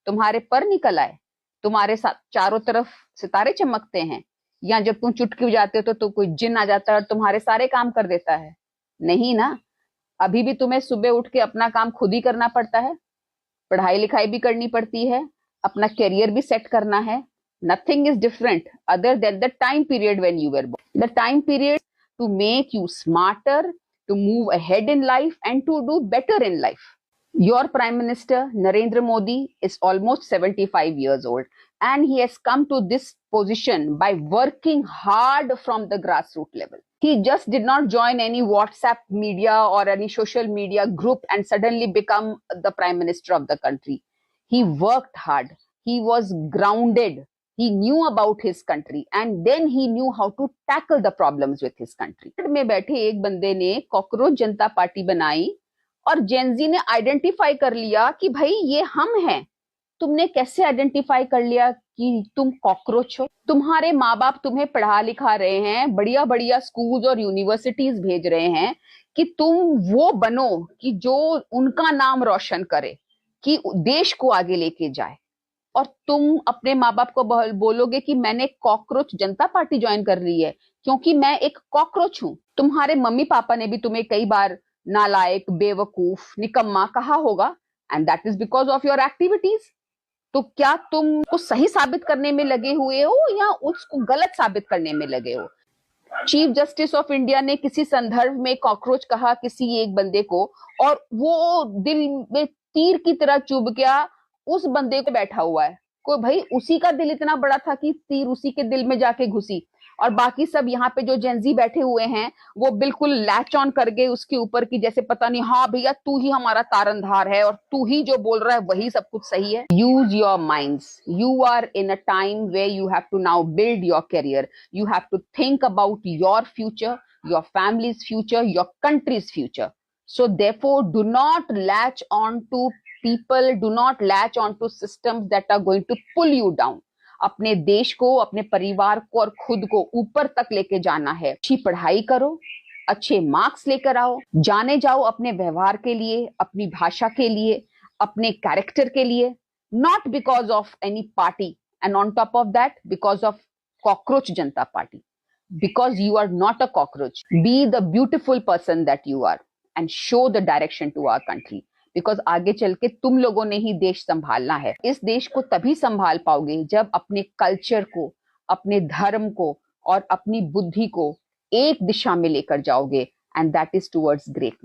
तुम्हारे पर निकल आए, तुम्हारे साथ चारों तरफ सितारे चमकते हैं, या जब तुम चुटकी बजाते हो तो कोई जिन आ जाता है और तुम्हारे सारे काम कर देता है? नहीं ना। अभी भी तुम्हें सुबह उठ के अपना काम खुद ही करना पड़ता है, पढ़ाई लिखाई भी करनी पड़ती है, अपना करियर भी सेट करना है। Nothing is different other than the time period when you were born. The time period to make you smarter, to move ahead in life and to do better in life. Your Prime Minister Narendra Modi is almost 75 years old, and he has come to this position by working hard from the grassroots level. He just did not join any WhatsApp media or any social media group and suddenly become the Prime Minister of the country. He worked hard. He was grounded. He knew about his country and then he knew how to tackle the problems with his country. में बैठे एक बंदे ने cockroach जनता party बनाई और Gen Z ने identify कर लिया कि भाई ये हम हैं। तुमने कैसे आइडेंटिफाई कर लिया कि तुम कॉकरोच हो? तुम्हारे माँ बाप तुम्हें पढ़ा लिखा रहे हैं, बढ़िया बढ़िया स्कूल्स और यूनिवर्सिटीज भेज रहे हैं कि तुम वो बनो कि जो उनका नाम रोशन करे, कि देश को आगे लेके जाए। और तुम अपने माँ बाप को बोलोगे कि मैंने कॉकरोच जनता पार्टी ज्वाइन कर ली है क्योंकि मैं एक कॉकरोच हूं। तुम्हारे मम्मी पापा ने भी तुम्हें कई बार नालायक, बेवकूफ, निकम्मा कहा होगा, and that is because of your activities. तो क्या तुम उसको सही साबित करने में लगे हुए हो या उसको गलत साबित करने में लगे हो? चीफ जस्टिस ऑफ इंडिया ने किसी संदर्भ में कॉकरोच कहा किसी एक बंदे को, और वो दिल में तीर की तरह चुभ गया उस बंदे को बैठा हुआ है। कोई भाई उसी का दिल इतना बड़ा था कि तीर उसी के दिल में जाके घुसी, और बाकी सब यहाँ पे जो जेंजी बैठे हुए हैं वो बिल्कुल लैच ऑन कर गए उसके ऊपर की जैसे पता नहीं, हाँ भैया तू ही हमारा तारनधार है और तू ही जो बोल रहा है वही सब कुछ सही है। Use your minds. You are in a time way you have to now build your career. You have to think about your future, your family's future, your country's future. So therefore, do not latch on to people, do not latch on to systems that are going to pull you down. अपने देश को, अपने परिवार को और खुद को ऊपर तक लेके जाना है। अच्छी पढ़ाई करो, अच्छे मार्क्स लेकर आओ, जाने जाओ अपने व्यवहार के लिए, अपनी भाषा के लिए, अपने कैरेक्टर के लिए, not because of any party, and on top of that because of cockroach Janata party, because you are not a cockroach. Be the beautiful person that you are and show the direction to our country, because आगे चल के तुम लोगों ने ही देश संभालना है। इस देश को तभी संभाल पाओगे जब अपने कल्चर को, अपने धर्म को और अपनी बुद्धि को एक दिशा में लेकर जाओगे, and that is towards greatness.